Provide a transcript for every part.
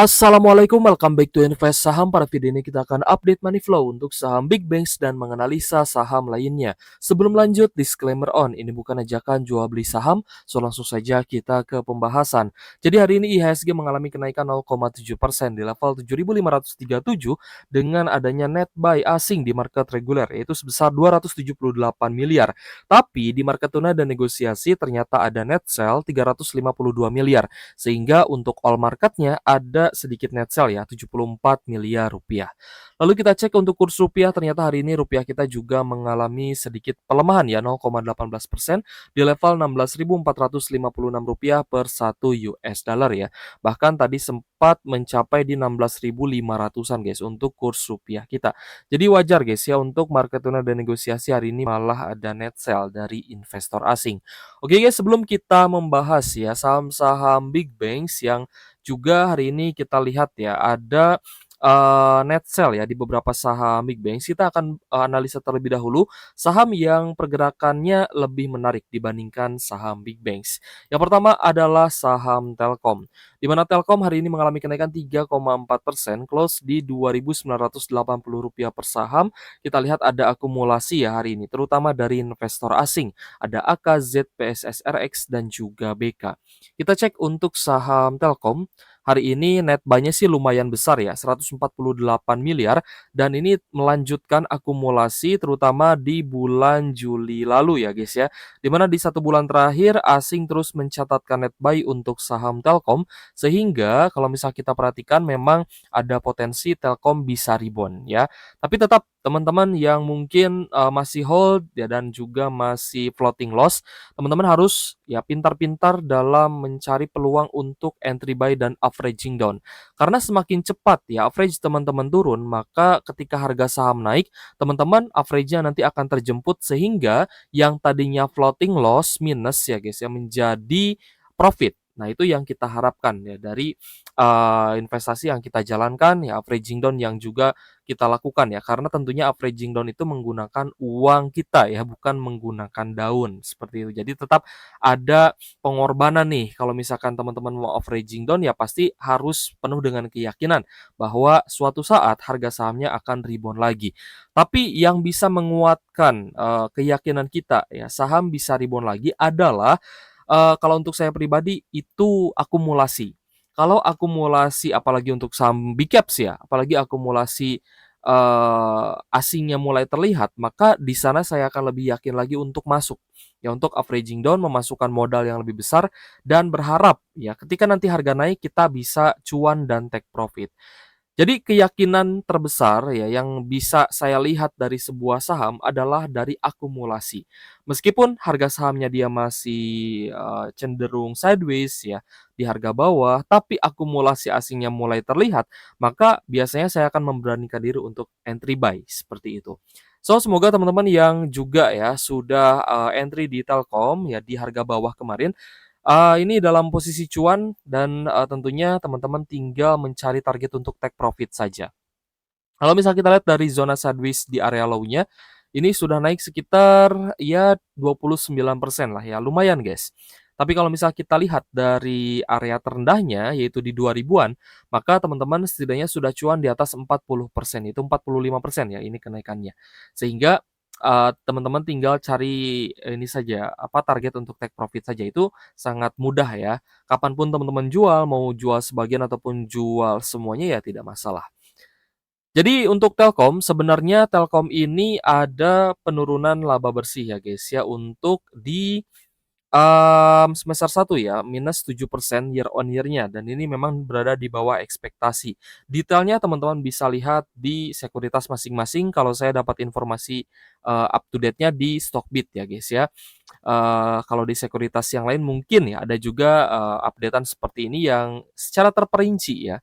Assalamualaikum, welcome back to Invest Saham. Pada video ini kita akan update money flow untuk saham big banks dan menganalisa saham lainnya. Sebelum lanjut, disclaimer on, ini bukan ajakan jual beli saham, so langsung saja kita ke pembahasan. Jadi hari ini IHSG mengalami kenaikan 0,7% di level 7.537 dengan adanya net buy asing di market reguler, yaitu sebesar 278 miliar. Tapi di market tuna dan negosiasi ternyata ada net sell 352 miliar. Sehingga untuk all marketnya ada sedikit net sell ya, 74 miliar rupiah. Lalu kita cek untuk kurs rupiah, ternyata hari ini rupiah kita juga mengalami sedikit pelemahan ya, 0,18% di level 16.456 rupiah per 1 US dollar ya. Bahkan tadi sempat mencapai di 16.500-an guys untuk kurs rupiah kita. Jadi wajar guys ya untuk market tuna dan negosiasi hari ini malah ada net sell dari investor asing. Oke guys, sebelum kita membahas ya saham-saham big banks yang juga hari ini kita lihat ya ada net sell ya di beberapa saham big banks, kita akan analisa terlebih dahulu saham yang pergerakannya lebih menarik dibandingkan saham big banks. Yang pertama adalah saham Telkom, di mana Telkom hari ini mengalami kenaikan 3,4%, close di Rp2.980 per saham. Kita lihat ada akumulasi ya hari ini, terutama dari investor asing. Ada AKZ, PSSRX, dan juga BK. Kita cek untuk saham Telkom, hari ini net buy-nya sih lumayan besar ya, 148 miliar, dan ini melanjutkan akumulasi terutama di bulan Juli lalu ya guys ya. Dimana di 1 bulan terakhir asing terus mencatatkan net buy untuk saham Telkom, sehingga kalau misal kita perhatikan memang ada potensi Telkom bisa rebound ya. Tapi tetap teman-teman yang mungkin masih hold ya dan juga masih floating loss, teman-teman harus ya pintar-pintar dalam mencari peluang untuk entry buy dan averaging down. Karena semakin cepat ya average teman-teman turun, maka ketika harga saham naik, teman-teman average-nya nanti akan terjemput sehingga yang tadinya floating loss minus ya guys ya menjadi profit. Nah, itu yang kita harapkan ya dari investasi yang kita jalankan ya, averaging down yang juga kita lakukan ya, karena tentunya averaging down itu menggunakan uang kita ya, bukan menggunakan daun seperti itu. Jadi tetap ada pengorbanan nih kalau misalkan teman-teman mau averaging down ya pasti harus penuh dengan keyakinan bahwa suatu saat harga sahamnya akan rebound lagi. Tapi yang bisa menguatkan keyakinan kita ya saham bisa rebound lagi adalah kalau untuk saya pribadi itu akumulasi. Kalau akumulasi apalagi untuk saham big caps ya, apalagi akumulasi asingnya mulai terlihat, maka di sana saya akan lebih yakin lagi untuk masuk. Ya untuk averaging down, memasukkan modal yang lebih besar dan berharap ya ketika nanti harga naik kita bisa cuan dan take profit. Jadi keyakinan terbesar ya yang bisa saya lihat dari sebuah saham adalah dari akumulasi. Meskipun harga sahamnya dia masih cenderung sideways ya di harga bawah, tapi akumulasi asingnya mulai terlihat, maka biasanya saya akan memberanikan diri untuk entry buy seperti itu. So semoga teman-teman yang juga ya sudah entry di Telkom ya di harga bawah kemarin, ini dalam posisi cuan dan tentunya teman-teman tinggal mencari target untuk take profit saja. Kalau misal kita lihat dari zona sideways di area low-nya, ini sudah naik sekitar ya 29% lah ya, lumayan guys. Tapi kalau misal kita lihat dari area terendahnya yaitu di 2000-an, maka teman-teman setidaknya sudah cuan di atas 40%, itu 45% ya ini kenaikannya. Sehingga teman-teman tinggal cari ini saja, apa target untuk take profit saja, itu sangat mudah ya. Kapanpun teman-teman jual, mau jual sebagian ataupun jual semuanya ya tidak masalah. Jadi untuk Telkom, sebenarnya Telkom ini ada penurunan laba bersih ya guys ya untuk di semester 1 ya, minus 7% year on year-nya dan ini memang berada di bawah ekspektasi. Detailnya teman-teman bisa lihat di sekuritas masing-masing, kalau saya dapat informasi up to date-nya di Stockbit ya guys ya. Kalau di sekuritas yang lain mungkin ya ada juga update-an seperti ini yang secara terperinci ya.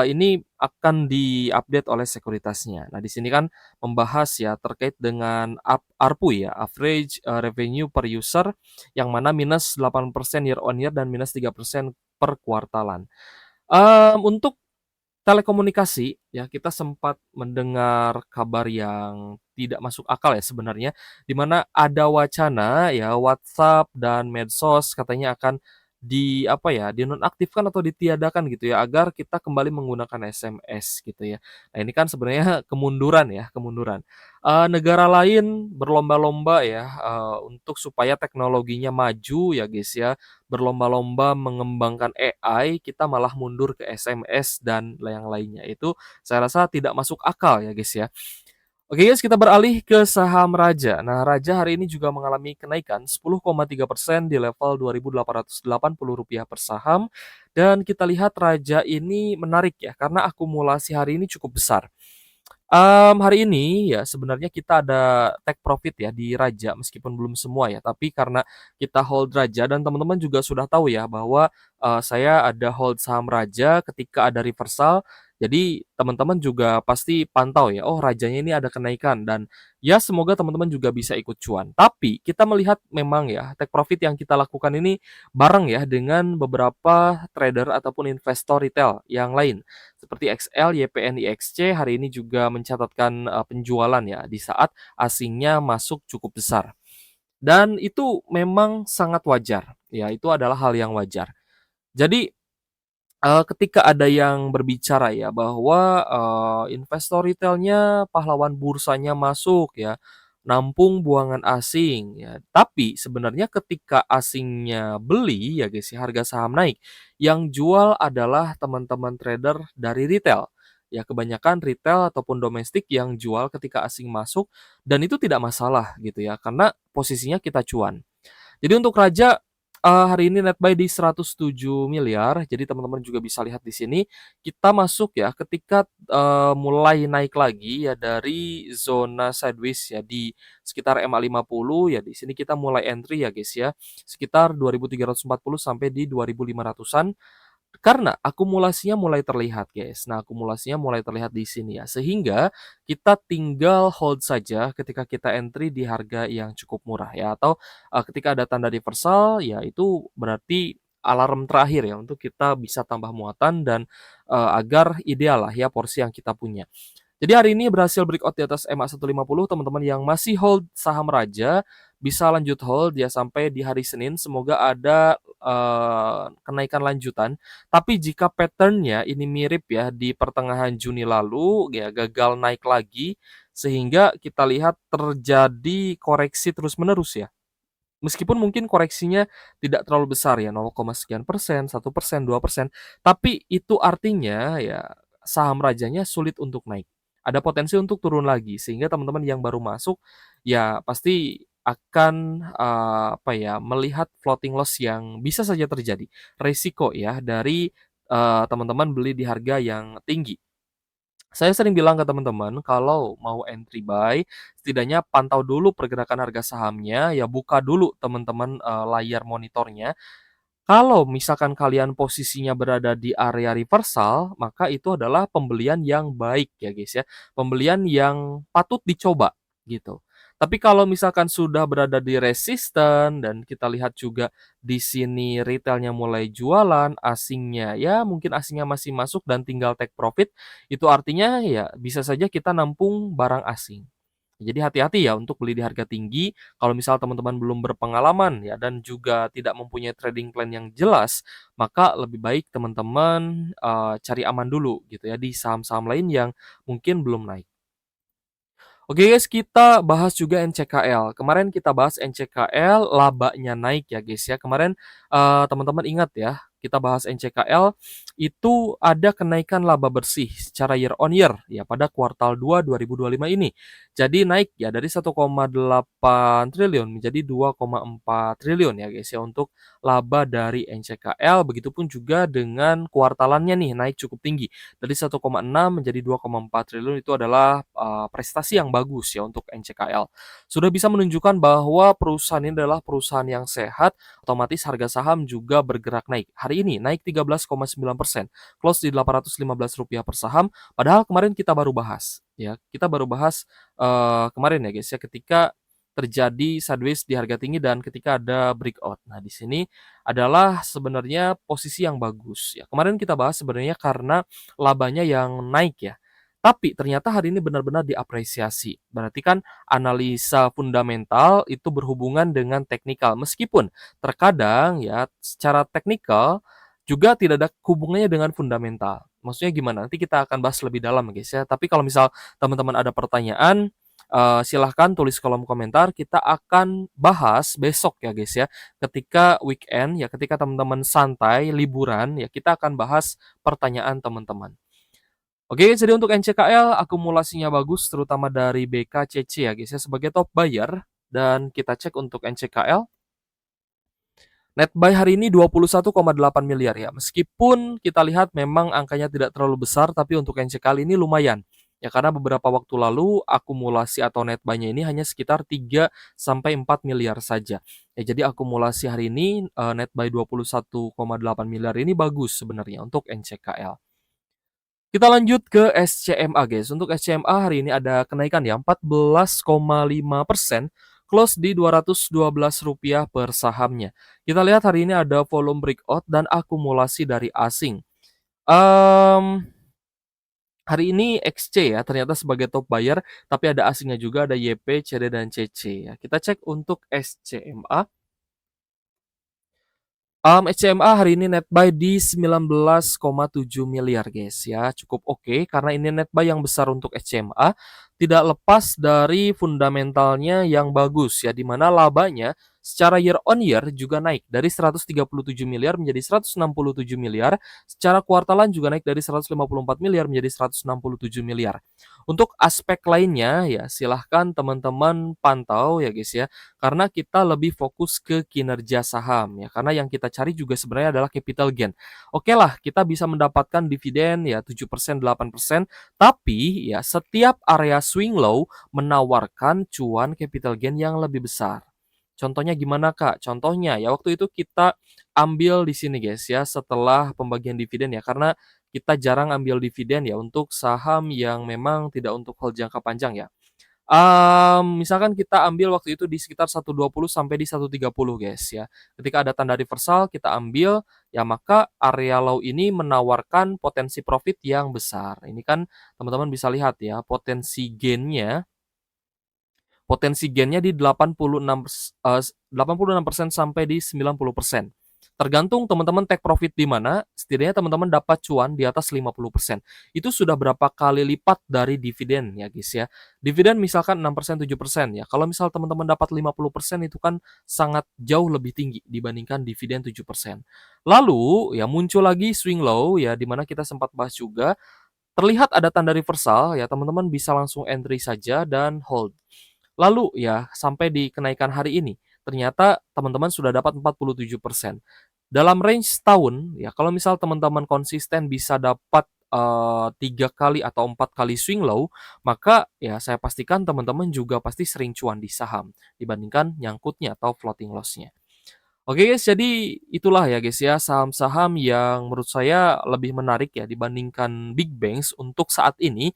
Ini akan di-update oleh sekuritasnya. Nah, di sini kan membahas ya terkait dengan ARPU ya, average revenue per user, yang mana minus 8% year on year dan minus 3% per kuartalan. Untuk telekomunikasi ya, kita sempat mendengar kabar yang tidak masuk akal ya sebenarnya, di mana ada wacana ya WhatsApp dan medsos katanya akan apa ya, dinonaktifkan atau ditiadakan gitu ya, agar kita kembali menggunakan SMS gitu ya. Nah, ini kan sebenarnya kemunduran ya, kemunduran. Negara lain berlomba-lomba ya, untuk supaya teknologinya maju ya, guys, ya, berlomba-lomba mengembangkan AI, kita malah mundur ke SMS dan yang lainnya. Itu saya rasa tidak masuk akal ya, guys, ya. Oke guys, kita beralih ke saham Raja. Nah, Raja hari ini juga mengalami kenaikan 10,3% di level Rp2.880 per saham. Dan kita lihat Raja ini menarik ya, karena akumulasi hari ini cukup besar. Hari ini ya sebenarnya kita ada take profit ya di Raja meskipun belum semua ya, tapi karena kita hold Raja dan teman-teman juga sudah tahu ya bahwa, saya ada hold saham Raja ketika ada reversal, jadi teman-teman juga pasti pantau ya, oh Rajanya ini ada kenaikan dan ya semoga teman-teman juga bisa ikut cuan. Tapi kita melihat memang ya take profit yang kita lakukan ini bareng ya dengan beberapa trader ataupun investor retail yang lain seperti XL, YPN, IXC hari ini juga mencatatkan, penjualan ya di saat asingnya masuk cukup besar. Dan itu memang sangat wajar, ya itu adalah hal yang wajar. Jadi, ketika ada yang berbicara ya bahwa, investor retailnya pahlawan bursanya masuk ya, nampung buangan asing ya. Tapi sebenarnya ketika asingnya beli ya guys ya, harga saham naik, yang jual adalah teman-teman trader dari retail. Ya kebanyakan retail ataupun domestik yang jual ketika asing masuk dan itu tidak masalah gitu ya, karena posisinya kita cuan. Jadi untuk Raja, hari ini net buy di 107 miliar. Jadi teman-teman juga bisa lihat di sini, kita masuk ya ketika, mulai naik lagi ya dari zona sideways ya di sekitar MA50 ya di sini kita mulai entry ya guys ya, sekitar 2.340 sampai di 2.500-an. Karena akumulasinya mulai terlihat, guys. Nah, akumulasinya mulai terlihat di sini ya, sehingga kita tinggal hold saja ketika kita entry di harga yang cukup murah ya, atau, ketika ada tanda reversal, ya itu berarti alarm terakhir ya untuk kita bisa tambah muatan dan, agar ideal lah ya porsi yang kita punya. Jadi hari ini berhasil breakout di atas MA 150, teman-teman yang masih hold saham Raja, bisa lanjut hold ya sampai di hari Senin, semoga ada, kenaikan lanjutan. Tapi jika pattern-nya ini mirip ya di pertengahan Juni lalu, ya gagal naik lagi, sehingga kita lihat terjadi koreksi terus-menerus ya. Meskipun mungkin koreksinya tidak terlalu besar ya, 0, sekian persen, 1%, 2%, tapi itu artinya ya saham Rajanya sulit untuk naik. Ada potensi untuk turun lagi, sehingga teman-teman yang baru masuk ya pasti akan, apa ya, melihat floating loss yang bisa saja terjadi. Resiko ya dari, teman-teman beli di harga yang tinggi. Saya sering bilang ke teman-teman, kalau mau entry buy, setidaknya pantau dulu pergerakan harga sahamnya, ya buka dulu teman-teman, layar monitornya. Kalau misalkan kalian posisinya berada di area reversal, maka itu adalah pembelian yang baik ya guys ya, pembelian yang patut dicoba, gitu. Tapi kalau misalkan sudah berada di resisten dan kita lihat juga di sini retailnya mulai jualan, asingnya ya mungkin asingnya masih masuk dan tinggal take profit, itu artinya ya bisa saja kita nampung barang asing. Jadi hati-hati ya untuk beli di harga tinggi, kalau misal teman-teman belum berpengalaman ya dan juga tidak mempunyai trading plan yang jelas, maka lebih baik teman-teman, cari aman dulu gitu ya di saham-saham lain yang mungkin belum naik. Oke guys, kita bahas juga NCKL. Kemarin kita bahas NCKL, labanya naik ya guys ya. Kemarin, teman-teman ingat ya, kita bahas NCKL, itu ada kenaikan laba bersih secara year on year ya pada kuartal 2 2025 ini. Jadi naik ya dari 1,8 triliun menjadi 2,4 triliun ya guys ya untuk laba dari NCKL. Begitupun juga dengan kuartalannya nih naik cukup tinggi. Dari 1,6 menjadi 2,4 triliun itu adalah, prestasi yang bagus ya untuk NCKL. Sudah bisa menunjukkan bahwa perusahaan ini adalah perusahaan yang sehat, otomatis harga saham juga bergerak naik. Hari ini naik 13,9%, close di Rp815 per saham, padahal kemarin kita baru bahas, ya. Kita baru bahas, kemarin ya guys ya, ketika terjadi sideways di harga tinggi dan ketika ada breakout. Nah, di sini adalah sebenarnya posisi yang bagus ya. Kemarin kita bahas sebenarnya karena labanya yang naik ya. Tapi ternyata hari ini benar-benar diapresiasi. Berarti kan analisa fundamental itu berhubungan dengan teknikal. Meskipun terkadang ya secara teknikal juga tidak ada hubungannya dengan fundamental. Maksudnya gimana? Nanti kita akan bahas lebih dalam guys ya. Tapi kalau misal teman-teman ada pertanyaan, silahkan tulis kolom komentar. Kita akan bahas besok ya guys ya. Ketika weekend ya, ketika teman-teman santai, liburan ya, kita akan bahas pertanyaan teman-teman. Oke, jadi untuk NCKL akumulasinya bagus terutama dari BKCC ya guys ya sebagai top buyer dan kita cek untuk NCKL net buy hari ini 21,8 miliar ya. Meskipun kita lihat memang angkanya tidak terlalu besar tapi untuk NCKL ini lumayan. Ya karena beberapa waktu lalu akumulasi atau net buy-nya ini hanya sekitar 3 sampai 4 miliar saja. Ya jadi akumulasi hari ini net buy 21,8 miliar ini bagus sebenarnya untuk NCKL. Kita lanjut ke SCMA guys. Untuk SCMA hari ini ada kenaikan ya 14,5%, close di Rp212 per sahamnya. Kita lihat hari ini ada volume breakout dan akumulasi dari asing. Hari ini XC ya ternyata sebagai top buyer, tapi ada asingnya juga, ada YP, CD dan CC ya. Kita cek untuk SCMA. SCMA hari ini net buy di 19,7 miliar guys ya, cukup oke karena ini net buy yang besar untuk SCMA, tidak lepas dari fundamentalnya yang bagus ya, di mana labanya secara year on year juga naik dari 137 miliar menjadi 167 miliar, secara kuartalan juga naik dari 154 miliar menjadi 167 miliar. Untuk aspek lainnya ya silahkan teman-teman pantau ya guys ya, karena kita lebih fokus ke kinerja saham ya, karena yang kita cari juga sebenarnya adalah capital gain. Oke lah, kita bisa mendapatkan dividen ya 7%, 8%, tapi ya setiap area swing low menawarkan cuan capital gain yang lebih besar. Contohnya gimana Kak? Contohnya ya waktu itu kita ambil di sini guys ya setelah pembagian dividen ya, karena kita jarang ambil dividen ya untuk saham yang memang tidak untuk hold jangka panjang ya. Misalkan kita ambil waktu itu di sekitar 120 sampai di 130 guys ya. Ketika ada tanda reversal kita ambil, ya maka area low ini menawarkan potensi profit yang besar. Ini kan teman-teman bisa lihat ya, potensi gainnya di 86% sampai di 90%. Tergantung teman-teman take profit di mana, setidaknya teman-teman dapat cuan di atas 50%. Itu sudah berapa kali lipat dari dividen ya guys ya. Dividen misalkan 6%, 7% ya. Kalau misal teman-teman dapat 50% itu kan sangat jauh lebih tinggi dibandingkan dividen 7%. Lalu ya muncul lagi swing low ya, di mana kita sempat bahas juga, terlihat ada tanda reversal ya, teman-teman bisa langsung entry saja dan hold. Lalu ya, sampai di kenaikan hari ini, ternyata teman-teman sudah dapat 47%. Dalam range setahun, ya kalau misal teman-teman konsisten bisa dapat 3 kali atau 4 kali swing low, maka ya saya pastikan teman-teman juga pasti sering cuan di saham dibandingkan nyangkutnya atau floating loss-nya. Oke guys, jadi itulah ya guys ya, saham-saham yang menurut saya lebih menarik ya dibandingkan big banks untuk saat ini.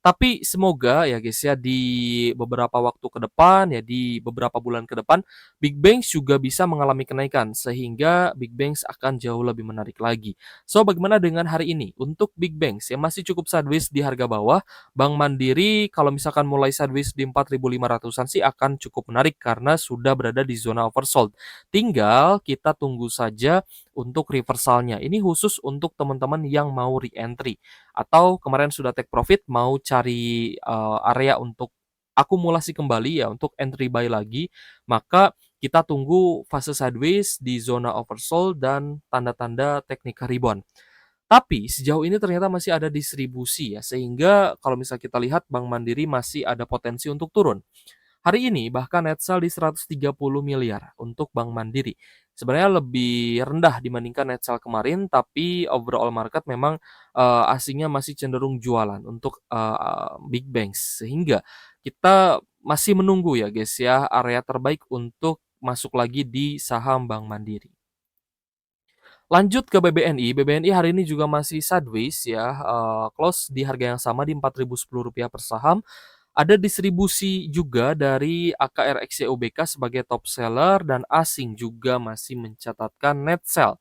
Tapi semoga ya guys ya di beberapa waktu ke depan ya, di beberapa bulan ke depan, big banks juga bisa mengalami kenaikan sehingga big banks akan jauh lebih menarik lagi. So bagaimana dengan hari ini? Untuk big banks yang masih cukup sideways di harga bawah, Bank Mandiri kalau misalkan mulai sideways di 4.500-an sih akan cukup menarik karena sudah berada di zona oversold. Tinggal kita tunggu saja untuk reversalnya. Ini khusus untuk teman-teman yang mau re-entry atau kemarin sudah take profit mau cari area untuk akumulasi kembali ya untuk entry buy lagi, maka kita tunggu fase sideways di zona oversold dan tanda-tanda technical rebound. Tapi sejauh ini ternyata masih ada distribusi ya, sehingga kalau misal kita lihat Bank Mandiri masih ada potensi untuk turun. Hari ini bahkan net sell di 130 miliar untuk Bank Mandiri. Sebenarnya lebih rendah dibandingkan net sell kemarin, tapi overall market memang asingnya masih cenderung jualan untuk big banks. Sehingga kita masih menunggu ya guys ya area terbaik untuk masuk lagi di saham Bank Mandiri. Lanjut ke BBNI. BBNI hari ini juga masih sideways ya, close di harga yang sama di Rp4.010 per saham. Ada distribusi juga dari AKR XCOBK sebagai top seller dan asing juga masih mencatatkan net sell.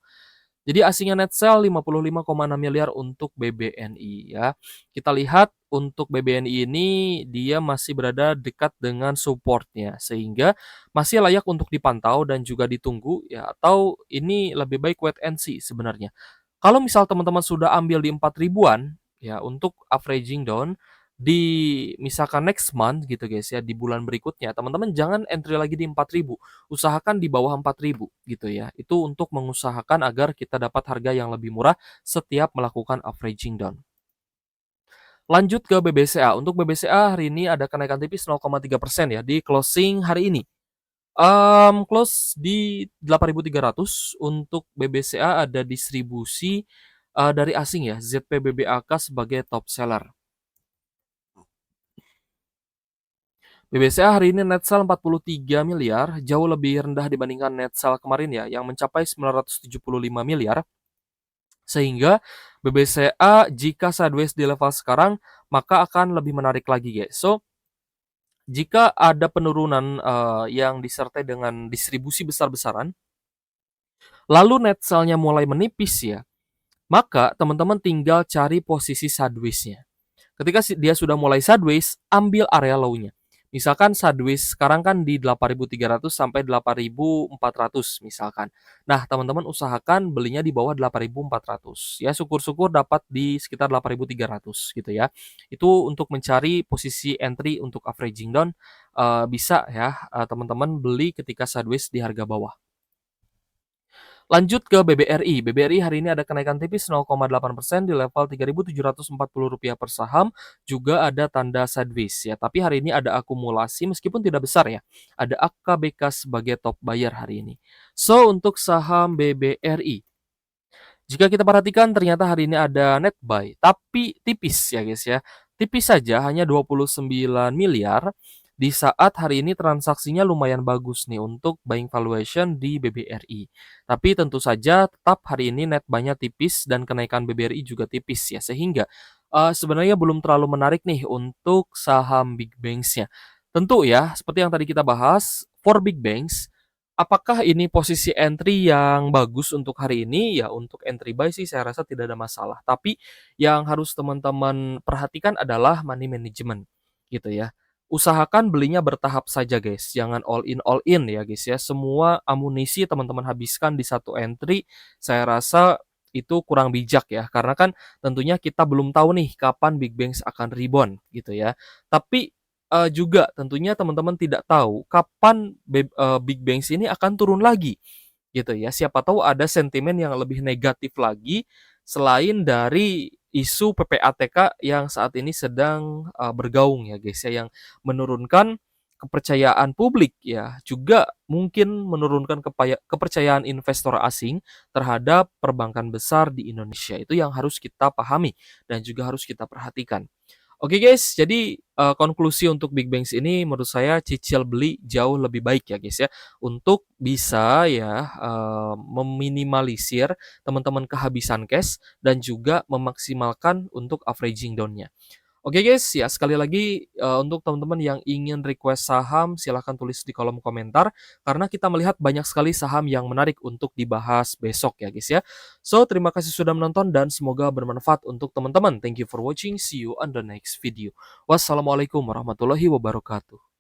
Jadi asingnya net sell 55,6 miliar untuk BBNI ya. Kita lihat untuk BBNI ini dia masih berada dekat dengan support-nya, sehingga masih layak untuk dipantau dan juga ditunggu ya, atau ini lebih baik wait and see sebenarnya. Kalau misal teman-teman sudah ambil di 4 ribuan, ya untuk averaging down di misalkan next month gitu guys ya, di bulan berikutnya, teman-teman jangan entry lagi di 4.000, usahakan di bawah 4.000 gitu ya. Itu untuk mengusahakan agar kita dapat harga yang lebih murah setiap melakukan averaging down. Lanjut ke BBCA. Untuk BBCA hari ini ada kenaikan tipis 0,3% ya di closing hari ini. Close di 8.300. Untuk BBCA ada distribusi dari asing ya, ZPBBAK sebagai top seller. BBCA hari ini net sell 43 miliar, jauh lebih rendah dibandingkan net sell kemarin ya, yang mencapai 975 miliar. Sehingga BBCA jika sideways di level sekarang, maka akan lebih menarik lagi guys. So, jika ada penurunan yang disertai dengan distribusi besar-besaran, lalu net sell-nya mulai menipis ya, maka teman-teman tinggal cari posisi sideways-nya. Ketika dia sudah mulai sideways, ambil area low-nya. Misalkan sideways sekarang kan di 8.300 sampai 8.400 misalkan. Nah, teman-teman usahakan belinya di bawah 8.400. Ya, syukur-syukur dapat di sekitar 8.300 gitu ya. Itu untuk mencari posisi entry untuk averaging down, bisa ya teman-teman beli ketika sideways di harga bawah. Lanjut ke BBRI. BBRI hari ini ada kenaikan tipis 0,8% di level Rp3.740 per saham. Juga ada tanda sideways ya. Tapi hari ini ada akumulasi meskipun tidak besar ya. Ada AKBK sebagai top buyer hari ini. So, untuk saham BBRI, jika kita perhatikan ternyata hari ini ada net buy, tapi tipis ya guys ya. Tipis saja, hanya 29 miliar. Di saat hari ini transaksinya lumayan bagus nih untuk buying valuation di BBRI. Tapi tentu saja tetap hari ini net buy-nya tipis dan kenaikan BBRI juga tipis ya. Sehingga sebenarnya belum terlalu menarik nih untuk saham big banks-nya. Tentu ya, seperti yang tadi kita bahas, for big banks, apakah ini posisi entry yang bagus untuk hari ini? Ya, untuk entry buy sih saya rasa tidak ada masalah. Tapi yang harus teman-teman perhatikan adalah money management gitu ya. Usahakan belinya bertahap saja guys, jangan all in ya guys ya. Semua amunisi teman-teman habiskan di satu entry, saya rasa itu kurang bijak ya. Karena kan tentunya kita belum tahu nih kapan big banks akan rebound gitu ya. Tapi juga tentunya teman-teman tidak tahu kapan big banks ini akan turun lagi gitu ya. Siapa tahu ada sentimen yang lebih negatif lagi selain dari isu PPATK yang saat ini sedang bergaung ya guys ya, yang menurunkan kepercayaan publik ya, juga mungkin menurunkan kepercayaan investor asing terhadap perbankan besar di Indonesia. Itu yang harus kita pahami dan juga harus kita perhatikan. Oke guys, jadi konklusi untuk big banks ini menurut saya cicil beli jauh lebih baik ya guys ya, untuk bisa ya meminimalisir teman-teman kehabisan cash dan juga memaksimalkan untuk averaging down-nya. Oke guys, ya sekali lagi untuk teman-teman yang ingin request saham silahkan tulis di kolom komentar karena kita melihat banyak sekali saham yang menarik untuk dibahas besok ya guys ya. So, terima kasih sudah menonton dan semoga bermanfaat untuk teman-teman. Thank you for watching. See you on the next video. Wassalamualaikum warahmatullahi wabarakatuh.